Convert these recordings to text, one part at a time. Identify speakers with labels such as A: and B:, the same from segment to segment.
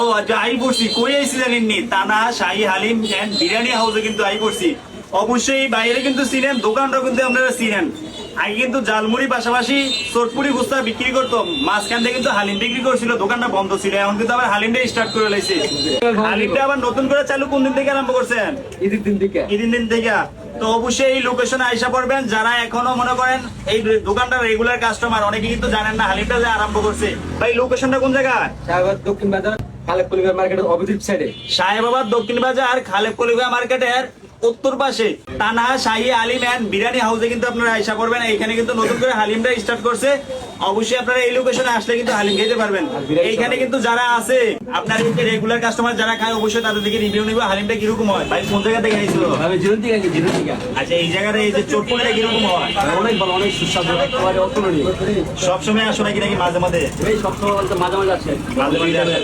A: ও আচ্ছা, আই পড়ছি কই আইছি জানেননি, তানা শাহী হালিম এন্ড বিরিয়ানি হাউসে কিন্তু আই পড়ছি। অবশ্যই বাইরে কিন্তু চিনেন, দোকানটা কিন্তু আপনারা চিনেন। আগে কিন্তু জালমুড়ি পাশাপাশি চটপুরি ফুচকা বিক্রি করতো, মাঝখান থেকে কিন্তু হালিম বিক্রি করছিল, দোকানটা বন্ধ ছিল। এখন কিন্তু আবার হালিমটা স্টার্ট করে লাইছে। হালিমটা আবার নতুন করে চালু কোন দিন থেকে আরম্ভ করছেন?
B: ঈদের দিন থেকে।
A: ঈদের দিন থেকে। তো অবশ্যই এই লোকেশনে আইসা পড়বেন যারা এখনো মনে করেন এই দোকানটা রেগুলার কাস্টমার, অনেকে কিন্তু জানেন না হালিমটা যে আরম্ভ করছে। ভাই লোকেশনটা কোন জায়গায়?
B: শাহবাগ দক্ষিণ বাজার খালেক কলিবার মার্কেটের অপোজিট সাইডে।
A: সাহেবাবাদ দক্ষিণ বাজার খালেক কলিবা মার্কেটের উত্তর পাশে তানা শাহী হালিম এন্ড বিরিয়ানি হাউসে কিন্তু আপনারা আইসা করবেন। এইখানে কিন্তু নতুন করে হালিমটা স্টার্ট করছে। অবশ্যই আপনারা এই লোকেশনে আসলে কিন্তু হালিম খেতে পারবেন। এইখানে কিন্তু যারা আছে আপনার রেগুলার কাস্টমার যারা খায়, অবশ্যই তাদের থেকে রিভিউ নিব হালিমটা কিরকম হয়। ভাই কোন জায়গা থেকে আইছিল?
B: আমি জিরো থেকে আছি, জিরো থেকে।
A: আচ্ছা, এই জায়গাটা এই যে চটপুরিটা কিরকম হয়?
B: অনেক ভালো, অনেক সুস্বাদু, একেবারে অতুলনীয়।
A: সবসময় আসো নাকি নাকি মাঝে মাঝে?
B: এই সবসময় বলতে মাঝে মাঝে আসে।
A: মাঝে মাঝে আসে।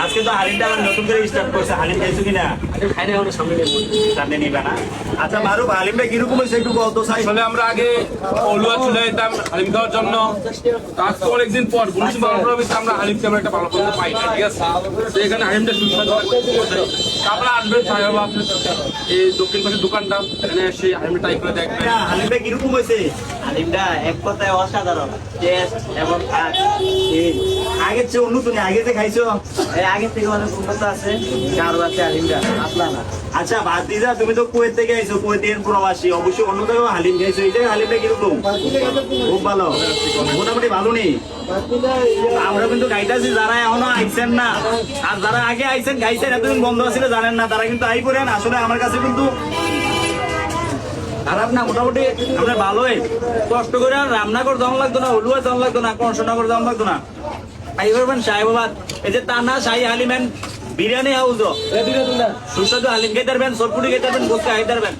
A: আজকে তো হালিমটা আবার নতুন করে স্টার্ট করছে, হালিম খাইছো কিনা?
B: আগে খাই না, আমরা সামনে নেবো।
A: সামনে নিবে না? আচ্ছা মারুফ, হালিমটা কিরকম হয়েছে একটু বলতো চাই।
C: আসলে আমরা আগে অলুয়া চলে যেতাম হালিম খাওয়ার জন্য। তারপর অনেকদিন পর গুলশি বাবুর আমরা হালিম তেমন একটা ভালো করতে পাই না, ঠিক আছে? তো এখানে হালিমটা সুস্বাদু হয়। আপনারা আসবেন সাহেবাবাদ, এই দক্ষিণ পাশের দোকানটা, এখানে এসে হালিমটা ট্রাই করে দেখবেন।
A: হালিমটা কিরকম হয়েছে?
D: হালিমটা এক কথায় অসাধারণ টেস্ট এবং
A: আগের চেয়ে উন্নত নেই, আগে যে খাইছো।
D: আগের থেকে অনেক উন্নত আছে। কারো আছে হালিমটা পাতলা না।
A: আচ্ছা ভাতিজা, তুমি তো কুয়েত থেকে আইছো, কুয়েতের প্রবাসী, অবশ্যই অন্য জায়গায় হালিম খাইছো। এই জায়গায় হালিমটা কিরকম? খুব ভালো, মোটামুটি ভালো নেই। আমরা কিন্তু গাইতেছি, যারা এখনো আইছেন না আর যারা আগে আইছেন খাইছেন, এতদিন বন্ধ ছিল জানেন না, তারা কিন্তু আই করেন। আসলে আমার কাছে কিন্তু খারাপ না, মোটামুটি আপনার ভালোই। কষ্ট করে আর রান্না করে দাম লাগতো না, হলুয়া দাম লাগতো না, কষনা করে দাম লাগতো না। আই করবেন সাহেবাবাদ, এই যে তানা শাহী হালিম এন্ড বিরিয়ানি হাউস, সুস্বাদু হালিম খেতে পারবেন, সরপুরি খেতে পারবেন, ফুচকা খাইতে পারবেন।